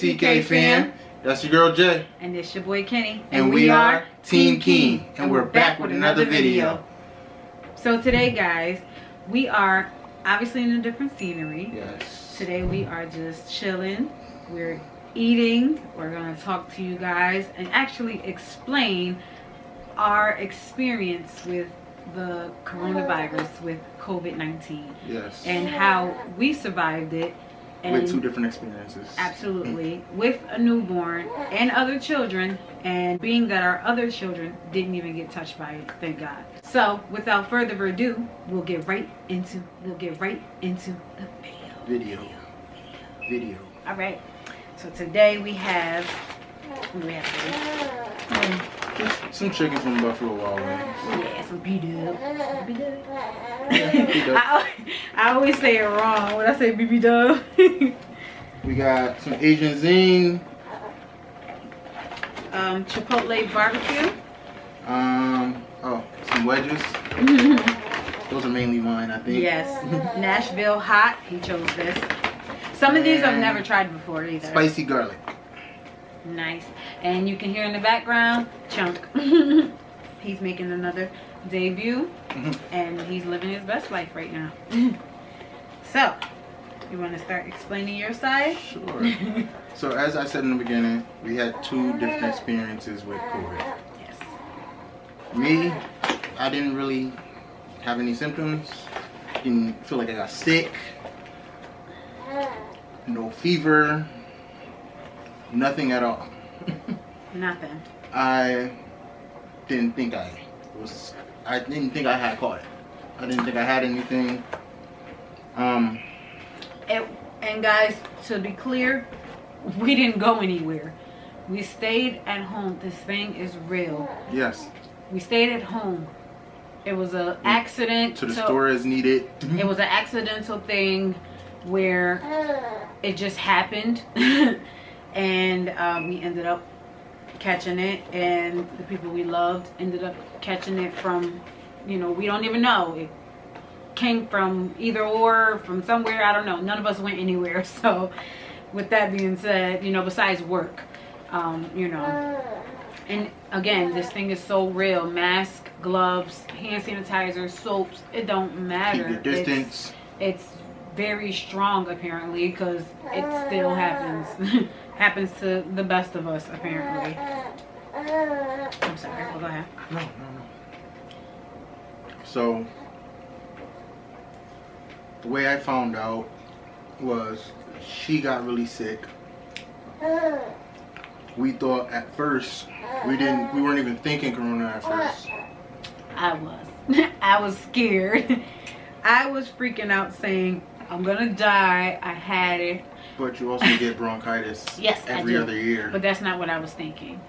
TK fam. That's your girl Jay. And it's your boy Kenny. And we are Teamkeen. And we're back with another video. So today, guys, we are obviously in a different scenery. Yes. Today we are just chilling. We're eating. We're going to talk to you guys and actually explain our experience with the coronavirus, with COVID-19. Yes. And how we survived it. And with two different experiences. Absolutely. With a newborn and other children, and being that our other children didn't even get touched by it, thank God. So without further ado, we'll get right into the video. All right. So today we have, what do we have today? Some chicken from Buffalo Wild Wings. Yeah, some B-dub. I always say it wrong when I say BB-dub. We got some Asian zing. Chipotle barbecue. Some wedges. Those are mainly mine, I think. Yes. Nashville hot. He chose this. Some of these I've never tried before either. Spicy garlic. Nice. And you can hear in the background, Chunk. He's making another debut. And he's living his best life right now. So, you want to start explaining your side? Sure. So as I said in the beginning, we had two different experiences with COVID. Yes. Me, I didn't really have any symptoms. Didn't feel like I got sick. No fever. Nothing at all. Nothing. I didn't think I had caught it. I didn't think I had anything. And guys, to be clear, we didn't go anywhere. We stayed at home. This thing is real. Yes. We stayed at home. It was an accident. To the store as needed. It was an accidental thing where it just happened. And we ended up catching it, and the people we loved ended up catching it from, we don't even know. It came from either or, from somewhere, I don't know. None of us went anywhere. So with that being said, besides work, and again, this thing is so real. Mask, gloves, hand sanitizer, soaps, it don't matter. Keep your distance. It's very strong apparently, because it still happens. Happens to the best of us apparently. I'm sorry, well, go ahead. No. So the way I found out was she got really sick. We thought at first we weren't even thinking corona at first. I was scared. I was freaking out saying, I'm gonna die. I had it. But you also get bronchitis every other year. But that's not what I was thinking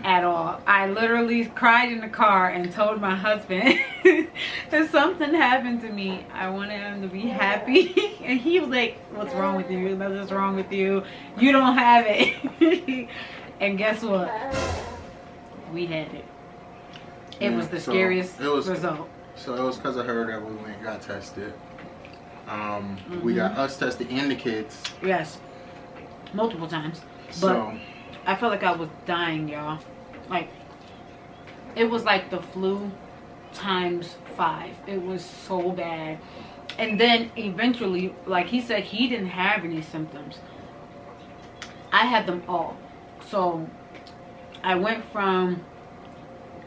at all. I literally cried in the car and told my husband if something happened to me, I wanted him to be happy. And he was like, what's wrong with you? Nothing's wrong with you. You don't have it. And guess what? We had it. It was the scariest result. So it was because of her that we went and got tested. We got us tested and the kids. Yes. Multiple times. But So I felt like I was dying, y'all. Like, it was like the flu times 5. It was so bad. And then eventually, like he said, he didn't have any symptoms. I had them all. So I went from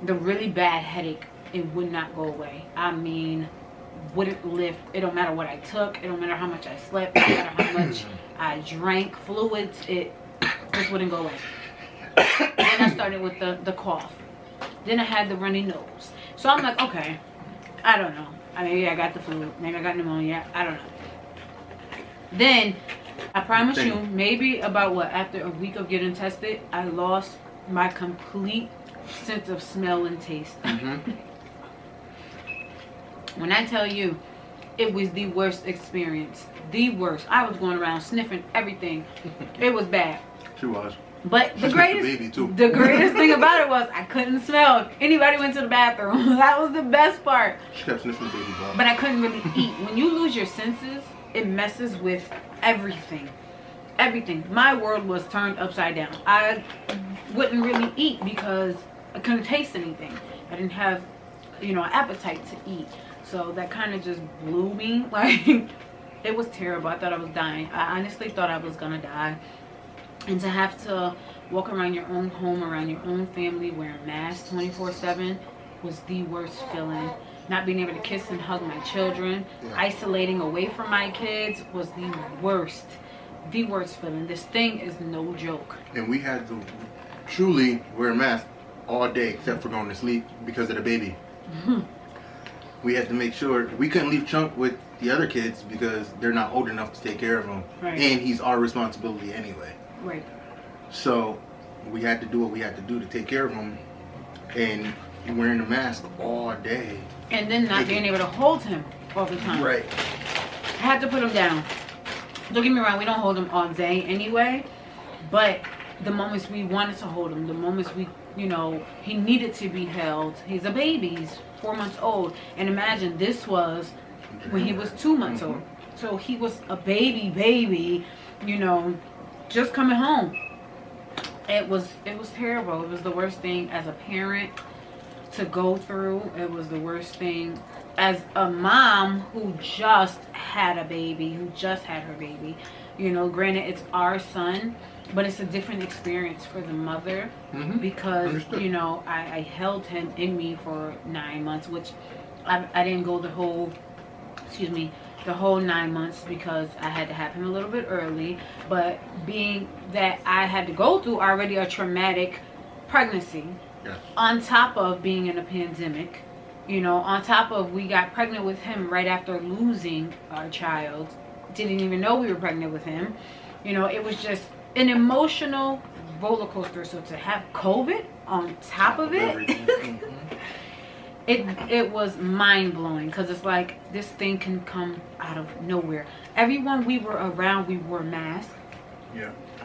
the really bad headache. It would not go away. I mean, wouldn't lift. It don't matter what I took. It don't matter how much I slept. It don't matter how much I drank fluids. It just wouldn't go away. Then I started with the cough. Then I had the runny nose. So I'm like, okay, I don't know. Maybe I got the flu. Maybe I got pneumonia. I don't know. Then I promise you, maybe about after a week of getting tested, I lost my complete sense of smell and taste. When I tell you, it was the worst experience. The worst. I was going around sniffing everything. It was bad. She was. But the greatest thing about it was I couldn't smell if anybody went to the bathroom. That was the best part. She kept sniffing the baby but I couldn't really eat. When you lose your senses, it messes with everything. everything. My world was turned upside down. I wouldn't really eat because I couldn't taste anything. I didn't have, you know, an appetite to eat. So that kind of just blew me. Like, it was terrible. I thought I was dying. I honestly thought I was gonna die. And to have to walk around your own home, around your own family, wearing masks 24/7 was the worst feeling. Not being able to kiss and hug my children, isolating away from my kids was the worst feeling. This thing is no joke. And we had to truly wear a mask all day except for going to sleep because of the baby. We had to make sure we couldn't leave Chunk with the other kids because they're not old enough to take care of him. Right. And he's our responsibility anyway. Right. So we had to do what we had to do to take care of him, and wearing a mask all day. And then not being able to hold him all the time. Right. I had to put him down. Don't get me wrong, we don't hold him all day anyway. But the moments we wanted to hold him, the moments we, you know, he needed to be held. He's a baby. He's 4 months old. And imagine this was when he was 2 months old. So he was a baby, you know, just coming home. It was terrible. It was the worst thing as a parent to go through. It was the worst thing as a mom who just had a baby, who just had her baby. You know, granted it's our son, but it's a different experience for the mother because you know, I held him in me for 9 months, which I didn't go the whole the whole 9 months because I had to have him a little bit early. But being that I had to go through already a traumatic pregnancy, on top of being in a pandemic, you know, on top of we got pregnant with him right after losing our child, didn't even know we were pregnant with him, you know, it was just an emotional roller coaster. So to have COVID on top of it, it was mind-blowing because it's like this thing can come out of nowhere. Everyone we were around, we wore masks.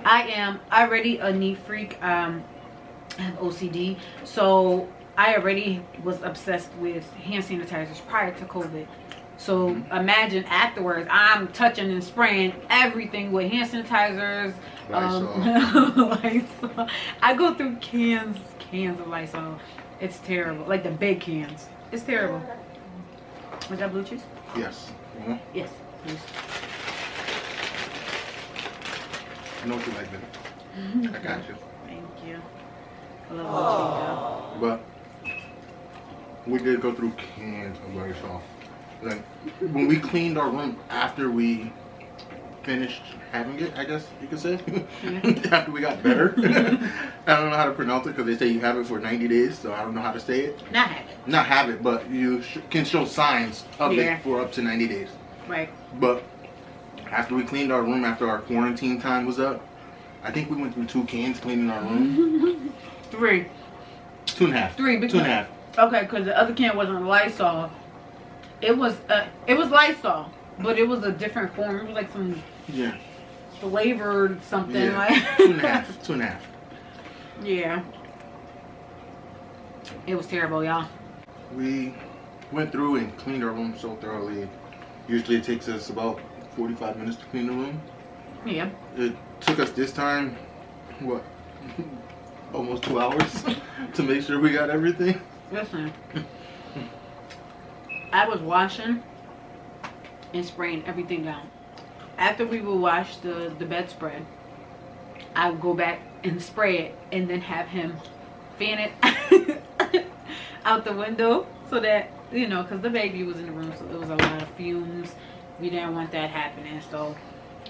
I am already a neat freak. I have OCD, so I already was obsessed with hand sanitizers prior to COVID. So imagine afterwards, I'm touching and spraying everything with hand sanitizers. Lysol. I go through cans of Lysol. It's terrible, like the big cans. It's terrible. Was that blue cheese? Yes. Yes, please. I know what you like, baby. I got you. Thank you. I love blue cheese, but we did go through cans of Lysol. Like when we cleaned our room after we finished having it, I guess you could say. After we got better. I don't know how to pronounce it because they say you have it for 90 days, so I don't know how to say it. Not have it. Not have it, but you can show signs of it for up to 90 days. Right. But after we cleaned our room, after our quarantine time was up, I think we went through 2 cans cleaning our room. 3. 2.5. 3. Because, 2.5. Okay, because the other can wasn't Lysol. It was Lysol, but it was a different form. It was like some flavored something like 2.5. 2.5. Yeah. It was terrible, y'all. We went through and cleaned our room so thoroughly. Usually it takes us about 45 minutes to clean the room. Yeah. It took us this time, what, almost 2 hours to make sure we got everything. Listen. I was washing and spraying everything down. After we would wash the bedspread, I would go back and spray it and then have him fan it out the window so that, you know, because the baby was in the room, so there was a lot of fumes. We didn't want that happening, so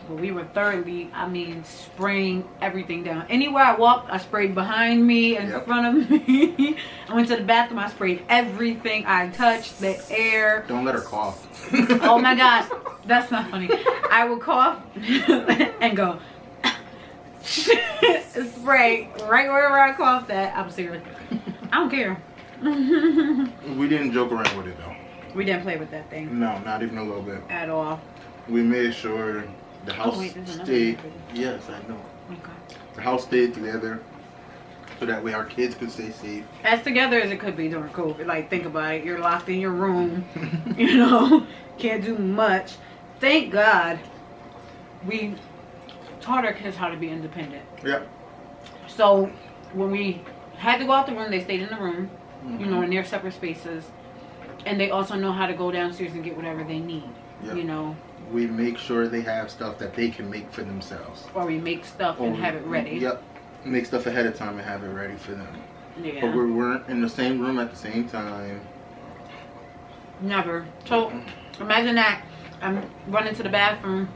but we were thoroughly, I mean, spraying everything down. Anywhere I walked, I sprayed behind me, in front of me. I went to the bathroom, I sprayed everything I touched, the air. Don't let her cough. Oh my gosh, that's not funny. I would cough and go spray right wherever I coughed at. I'm serious. I don't care. We didn't joke around with it though. We didn't play with that thing. No, not even a little bit. At all. We made sure the house stayed. Yes, I know. Okay. The house stayed together so that way our kids could stay safe. As together as it could be during COVID. Like, think about it. You're locked in your room. You know, can't do much. Thank God we taught our kids how to be independent. Yeah. So when we had to go out the room, they stayed in the room, you know, in their separate spaces. And they also know how to go downstairs and get whatever they need, you know. We make sure they have stuff that they can make for themselves. Or we make stuff and have it ready. Yep. Make stuff ahead of time and have it ready for them. Yeah. But we weren't in the same room at the same time. Never. So imagine that I'm running to the bathroom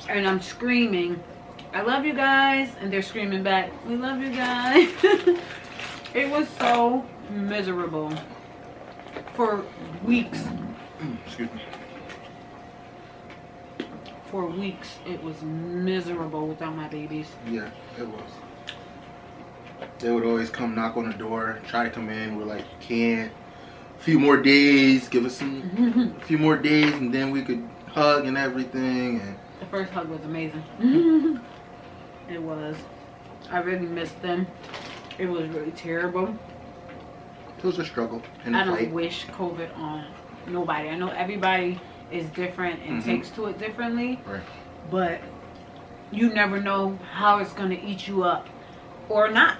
and I'm screaming, I love you guys, and they're screaming back, we love you guys. It was so miserable for weeks. Excuse me. For weeks it was miserable without my babies. Yeah, it was. They would always come knock on the door, try to come in. We're like, can't. A few more days, give us some. A few more days, and then we could hug and everything. And the first hug was amazing. It was. I really missed them. It was really terrible. It was a struggle. I don't wish COVID on nobody. I know everybody is different and takes to it differently. Right. But you never know how it's going to eat you up or not.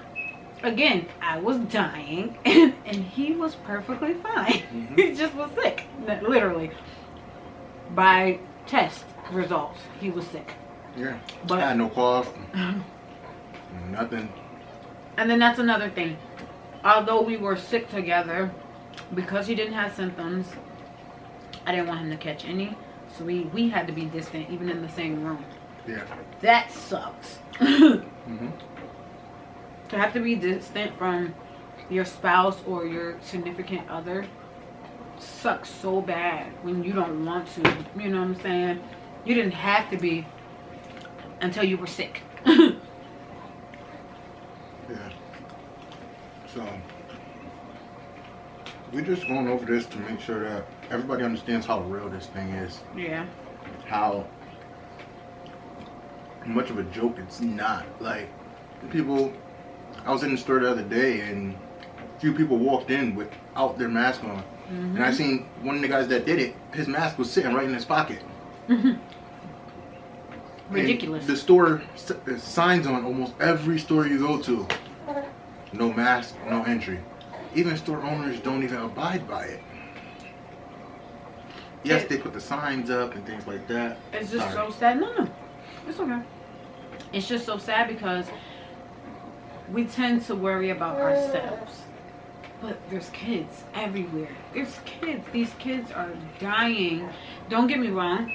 Again, I was dying and he was perfectly fine. He just was sick. Literally. By test results, he was sick. Yeah. But I had no cough. Nothing. And then that's another thing. Although we were sick together, because he didn't have symptoms, I didn't want him to catch any. So we had to be distant, even in the same room. Yeah. That sucks. To have to be distant from your spouse or your significant other sucks so bad when you don't want to. You know what I'm saying? You didn't have to be until you were sick. Yeah. So we're just going over this to make sure that everybody understands how real this thing is. Yeah. How much of a joke it's not. Like, people, I was in the store the other day and a few people walked in without their mask on. And I seen one of the guys that did it, his mask was sitting right in his pocket. Ridiculous. And the store, there's signs on almost every store you go to. No mask, no entry. Even store owners don't even abide by it. Yes, they put the signs up and things like that. It's just so sad. No, it's okay. It's just so sad because we tend to worry about ourselves. But there's kids everywhere. There's kids. These kids are dying. Don't get me wrong.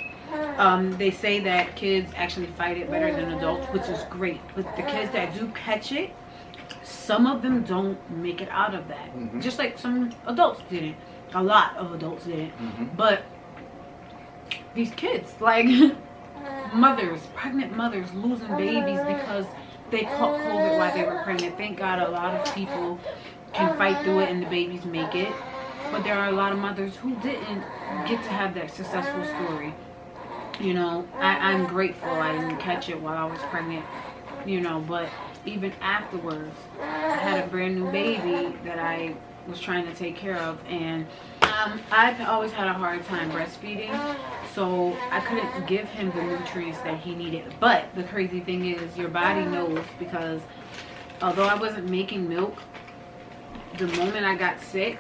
They say that kids actually fight it better than adults, which is great. But the kids that do catch it, some of them don't make it out of that. Just like some adults didn't. A lot of adults didn't. But these kids, like mothers, pregnant mothers losing babies because they caught COVID while they were pregnant. Thank God a lot of people can fight through it and the babies make it. But there are a lot of mothers who didn't get to have that successful story. You know, I'm grateful I didn't catch it while I was pregnant, you know, but even afterwards, I had a brand new baby that I was trying to take care of, and I've always had a hard time breastfeeding, so I couldn't give him the nutrients that he needed. But the crazy thing is, your body knows, because although I wasn't making milk, the moment I got sick,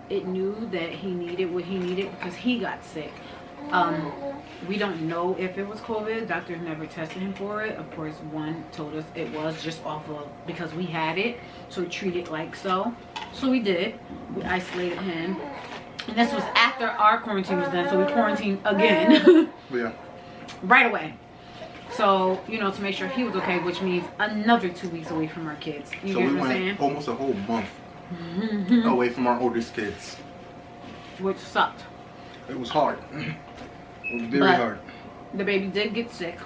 it knew that he needed what he needed because he got sick. We don't know if it was COVID. Doctors never tested him for it. Of course, one told us it was just off of because we had it, so treat it like so. So we did. We isolated him, and this was after our quarantine was done. So we quarantined again. Yeah. Right away. So, you know, to make sure he was okay, which means another 2 weeks away from our kids. You get what I'm saying? Almost a whole month away from our oldest kids. Which sucked. It was hard. It was very hard. The baby did get sick,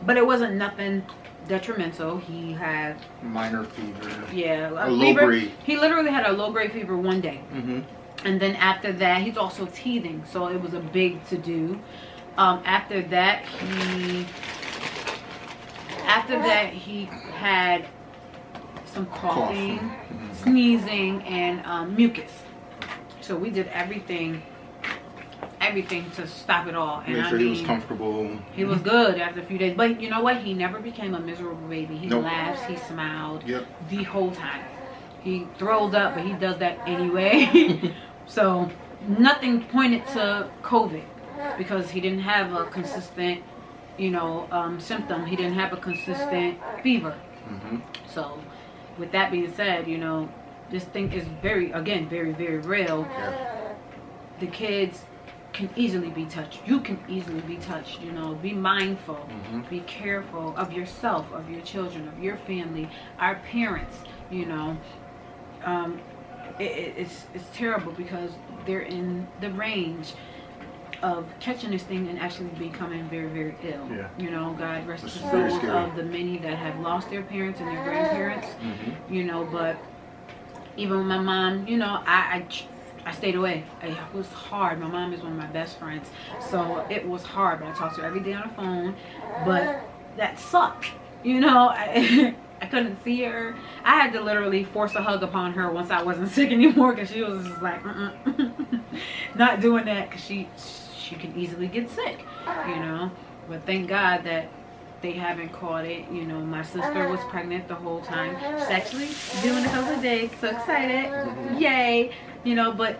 but it wasn't nothing detrimental. He had minor fever. Yeah, a low grade. He literally had a low grade fever one day, and then after that, he's also teething, so it was a big to do. After that, he had some coughing, sneezing, and mucus. So we did everything everything to stop it all. And Make sure he was comfortable. He was good after a few days. But you know what? He never became a miserable baby. He laughs, he smiled the whole time. He throws up, but he does that anyway. So nothing pointed to COVID because he didn't have a consistent, symptom. He didn't have a consistent fever. So with that being said, this thing is very, very, very real. The kids can easily be touched. You can easily be touched. Be mindful. Be careful of yourself, of your children, of your family, our parents. It's terrible because they're in the range of catching this thing and actually becoming very, very ill. God rest the souls of the many that have lost their parents and their grandparents. But even with my mom, I stayed away. It was hard. My mom is one of my best friends, so it was hard. But I talked to her every day on the phone. But that sucked. I couldn't see her. I had to literally force a hug upon her once I wasn't sick anymore because she was just like, not doing that because she can easily get sick, But thank God that they haven't caught it. My sister was pregnant the whole time. She's actually doing a couple of days. So excited. Yay. But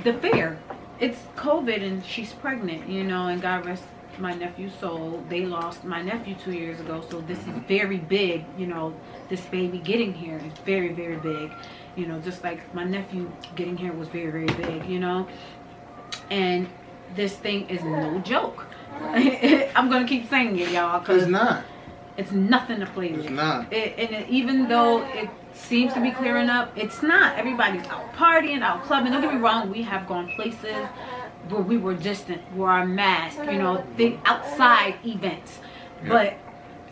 the fear, it's COVID and she's pregnant, and God rest my nephew's soul. They lost my nephew 2 years ago, so this is very big. This baby getting here is very, very big. Just like my nephew getting here was very, very big. And this thing is no joke. I'm gonna keep saying it, y'all, because it's not. It's nothing to play with. It's not. Even though it seems to be clearing up, it's not. Everybody's out partying, out clubbing. Don't get me wrong. We have gone places where we were distant, wore our mask, the outside events. But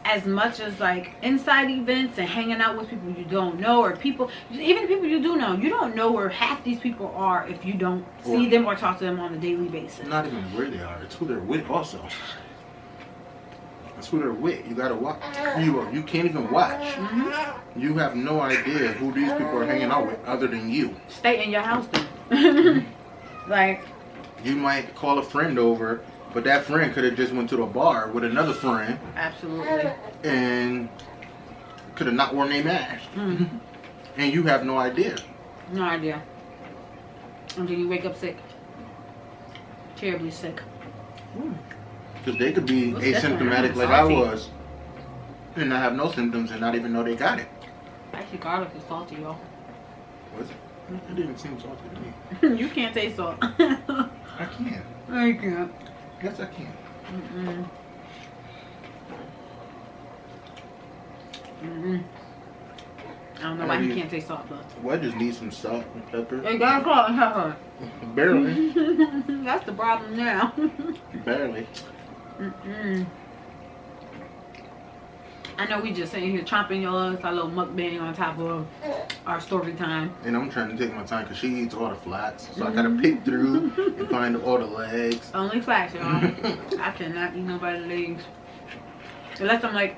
as much as like inside events and hanging out with people you don't know, or even people you do know, you don't know where half these people are if you don't see them or talk to them on a daily basis. Not even where they are. It's who they're with also. That's who they're with. You gotta watch. You can't even watch. You have no idea who these people are hanging out with other than you. Stay in your house then. Like, you might call a friend over, but that friend could have just went to the bar with another friend. Absolutely. And could have not worn their mask. And you have no idea. No idea. Until you wake up sick. Terribly sick. Because they could be asymptomatic like I was, and not have no symptoms and not even know they got it. Actually, garlic is salty, y'all. Was it? It didn't seem salty to me. You can't taste salt. I can. I can't. Yes, I can. I don't know why he can't taste salt, but... Well, I just need some salt and pepper. You gotta salt and pepper. Barely. That's the problem now. Barely. I know we just sitting here chomping y'all. It's our little mukbang on top of our story time. And I'm trying to take my time because she eats all the flats. So I gotta pick through and find all the legs. Only flats, y'all. I cannot eat nobody's legs. Unless I'm like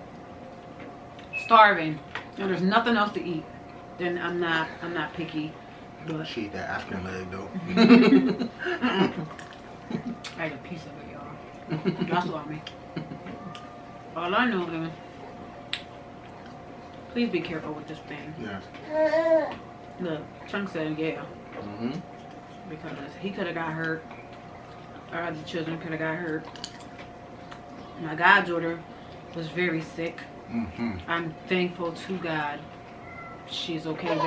starving and there's nothing else to eat. Then I'm not picky. But She eat that African leg though. I had a piece of it, y'all. That's what I mean. All I know is, please be careful with this thing. Yes. Look, Chunk said yeah. Because he could have got hurt. Our other children could have got hurt. My goddaughter was very sick. I'm thankful to God she's okay.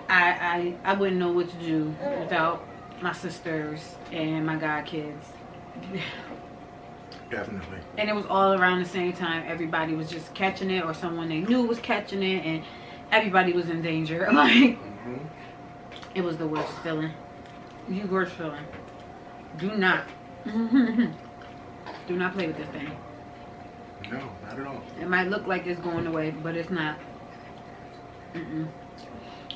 I wouldn't know what to do without my sisters and my god kids. Definitely. And it was all around the same time. Everybody was just catching it, or someone they knew was catching it, and everybody was in danger. Like, it was the worst feeling. The worst feeling. Do not play with this thing. No, not at all. It might look like it's going away, but it's not.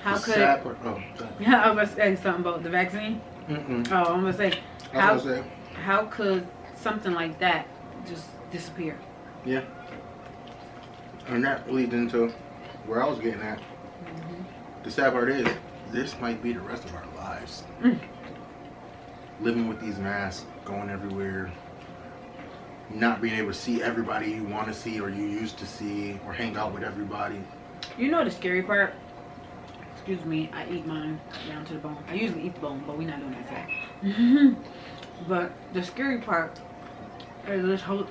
How The could? sap or, oh, I was gonna say something about the vaccine. Oh, I'm gonna say how could something like that just disappear? Yeah. And that leads into where I was getting at. The sad part is, this might be the rest of our lives. living with these masks, going everywhere, not being able to see everybody you want to see or you used to see or hang out with everybody. You know the scary part? Excuse me, I eat mine down to the bone. I usually eat the bone, but we're not doing that today. But the scary part of this whole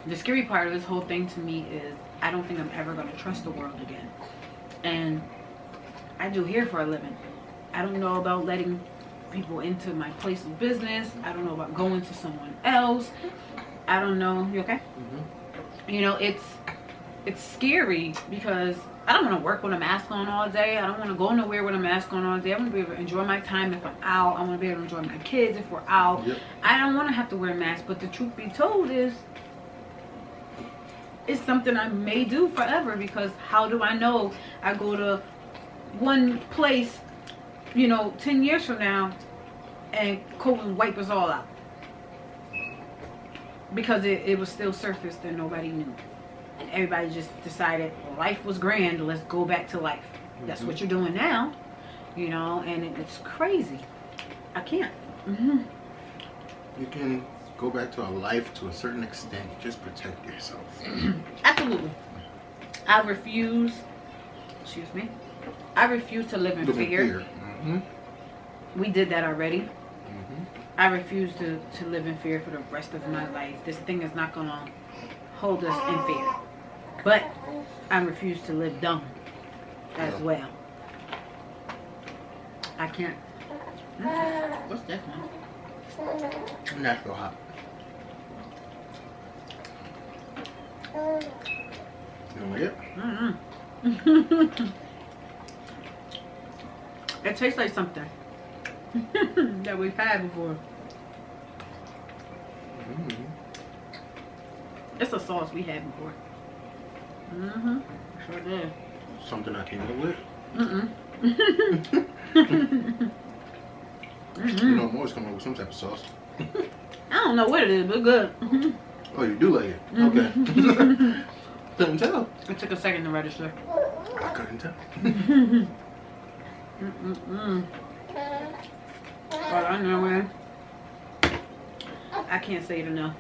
the scary part of this whole thing to me is I don't think I'm ever going to trust the world again. And I do hair for a living. I don't know about letting people into my place of business. I don't know about going to someone else. I don't know. You okay? Mm-hmm. You know, it's scary because I don't want to work with a mask on all day. I don't want to go nowhere with a mask on all day. I want to be able to enjoy my time if I'm out. I want to be able to enjoy my kids if we're out. Yep. I don't want to have to wear a mask. But the truth be told is, it's something I may do forever, because how do I know I go to one place, you know, 10 years from now and COVID wipe us all out? Because it was still surfaced and nobody knew. Everybody just decided life was grand, let's go back to life. That's what you're doing now, you know, and it's crazy. I can't. You can go back to a life to a certain extent. Just protect yourself. Absolutely. I refuse, excuse me, I refuse to live in fear. We did that already. I refuse to live in fear for the rest of my life. This thing is not going to hold us in fear. But I refuse to live dumb as well. I can't. What's that one? Natural hot. You don't like it? It tastes like something that we've had before. It's a sauce we had before. Sure did. Something I came up with? You know, I'm always coming up with some type of sauce. I don't know what it is, but good. Oh, you do like it? Okay. Couldn't tell. It took a second to register. I couldn't tell. All I know is, I can't say it enough.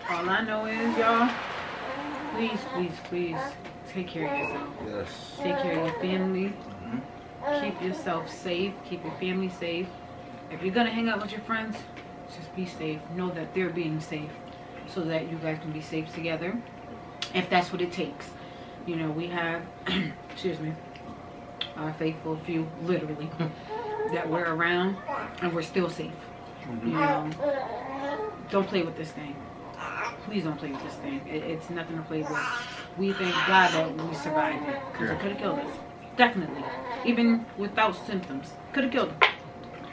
All I know is, y'all, please, please, please, take care of yourself. Yes. Take care of your family. Keep yourself safe. Keep your family safe. If you're going to hang out with your friends, just be safe. Know that they're being safe so that you guys can be safe together. If that's what it takes. You know, we have, excuse me, our faithful few, literally, that we're around and we're still safe. You know, don't play with this thing. Please don't play with this thing. It's nothing to play with. We thank God that we survived it, because it could have killed us. Definitely. Even without symptoms. Could have killed us.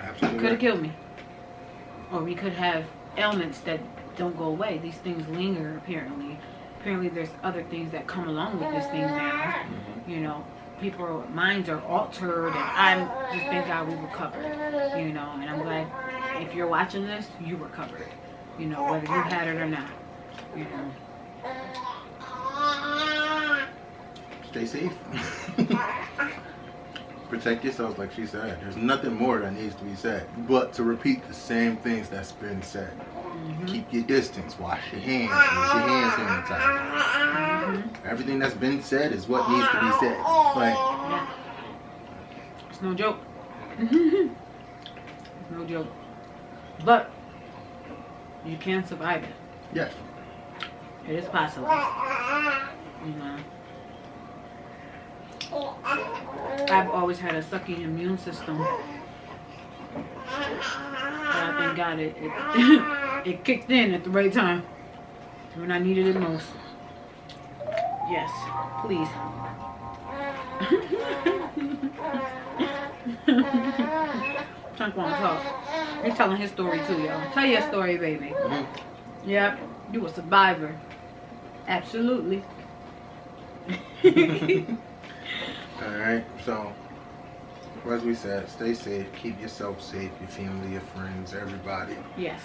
Absolutely. Could have killed me. Or we could have ailments that don't go away. These things linger, apparently. Apparently there's other things that come along with this thing now. You know, people's minds are altered, and I'm just thank God we recovered. You know, and I'm glad if you're watching this, you recovered. You know, whether you had it or not. You know. Stay safe. Protect yourselves, like she said. There's nothing more that needs to be said but to repeat the same things that's been said. Keep your distance. Wash your hands. Use your hand sanitizer. Everything that's been said is what needs to be said. Like, Yeah. It's no joke. It's no joke. But you can survive it. yes. It is possible. You know. I've always had a sucky immune system. But I thank God it kicked in at the right time. When I needed it most. Yes, please. Chunk won't talk. You're telling his story too, y'all. Tell your story, baby. Yep, you a survivor. Absolutely. Alright, so as we said, stay safe, keep yourself safe, your family, your friends, everybody. Yes.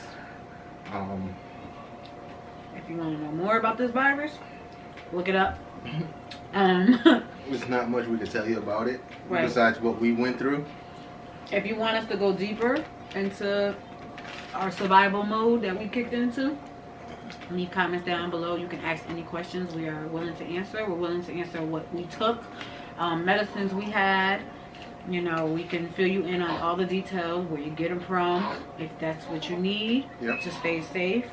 If you want to know more about this virus, look it up. There's not much we can tell you about it, Right. besides what we went through. If you want us to go deeper into our survival mode that we kicked into, leave comments down below. You can ask any questions. We are willing to answer. We're willing to answer what we took, medicines we had. You know, we can fill you in on all the details, where you get them from, if that's what you need to stay safe.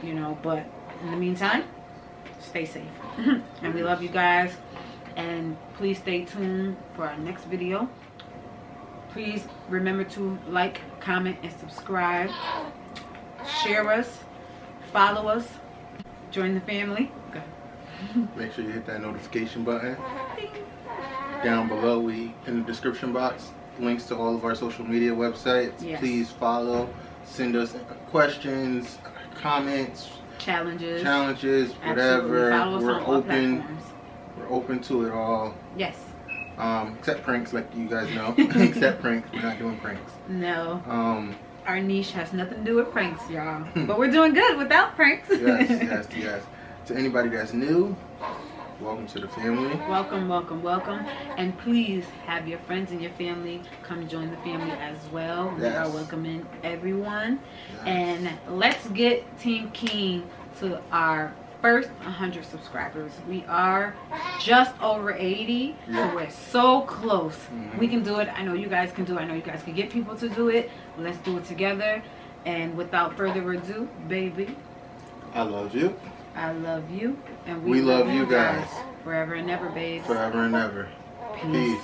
You know, but in the meantime, stay safe. And we love you guys. And please stay tuned for our next video. Please remember to like, comment, and subscribe. Share us. Follow us. Join the family. Okay. Make sure you hit that notification button. Down below, in the description box, links to all of our social media websites. Yes. Please follow. Send us questions, comments, challenges, whatever. Follow us We're on all open. platforms. We're open to it all. Yes. Except pranks, like you guys know. Except pranks. We're not doing pranks. No. Our niche has nothing to do with pranks, y'all. But we're doing good without pranks. Yes. To anybody that's new, welcome to the family. Welcome. And please have your friends and your family come join the family as well. We are welcoming everyone. Yes. And let's get Teamkeen to our first 100 subscribers. We are just over 80, so we're so close. We can do it. I know you guys can do it. I know you guys can get people to do it. Let's do it together. And without further ado, baby, I love you. I love you. And we love you guys. Forever and ever, babes. Forever and ever. Peace.